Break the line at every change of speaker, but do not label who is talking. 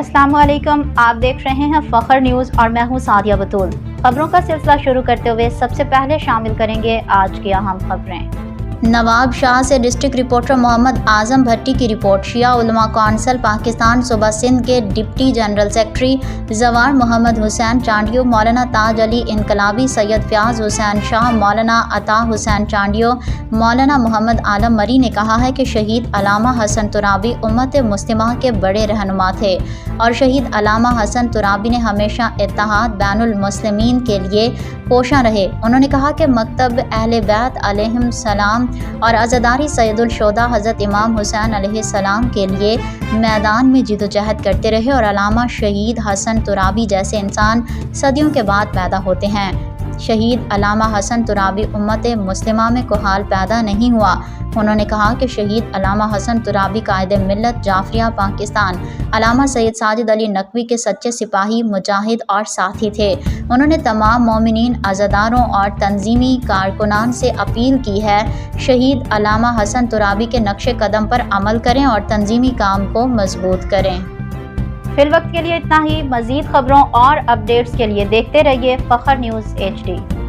अस्सलाम वालेकुम, आप देख रहे हैं फखर न्यूज़ और मैं हूं सादिया बतूल। खबरों का सिलसिला शुरू करते हुए सबसे पहले शामिल करेंगे आज की अहम खबरें। नवाब शाह से डिस्ट्रिक्ट रिपोर्टर मोहम्मद आजम भट्टी की रिपोर्ट। शिया उलमा कौंसिल पाकिस्तान सूबा सिंध के डिप्टी जनरल सेक्रेटरी जवार मोहम्मद हुसैन चांडियो, मौलाना ताज अली इनकलाबी, सैयद फयाज हुसैन शाह, मौलाना अता हुसैन चांडियो, मौलाना मोहम्मद आलम मरी ने कहा है कि शहीद अलामा हसन तुराबी उम्मत मुस्लिमा के बड़े रहनुमा थे और शहीद अलामा हसन तुराबी ने हमेशा इत्तेहाद बैनुल मुस्लिमीन के लिए कोशां रहे। उन्होंने कहा कि मकतब अहले बैत अलैहिम सलाम और अज़ादारी सैयदुल शोदा हज़रत इमाम हुसैन अलैहिस्सलाम के लिए मैदान में जिदोजहद करते रहे और अलामा शहीद हसन तुराबी जैसे इंसान सदियों के बाद पैदा होते हैं। शहीद अलामा हसन तुराबी उम्मत मुस्लिमा में कोहाल पैदा नहीं हुआ। उन्होंने कहा कि शहीद अलामा हसन तुराबी कायदे मिल्लत जाफरिया पाकिस्तान अलामा सैयद साजिद अली नकवी के सच्चे सिपाही, मुजाहिद और साथी थे। उन्होंने तमाम मोमिनीन, अज़ादारों और तंजीमी कारकुनान से अपील की है शहीद अलामा हसन तुराबी के नक्शे कदम पर अमल करें और तंजीमी काम को मजबूत करें। फिल वक्त के लिए इतना ही। मज़ीद खबरों और अपडेट्स के लिए देखते रहिए फखर न्यूज़ HD।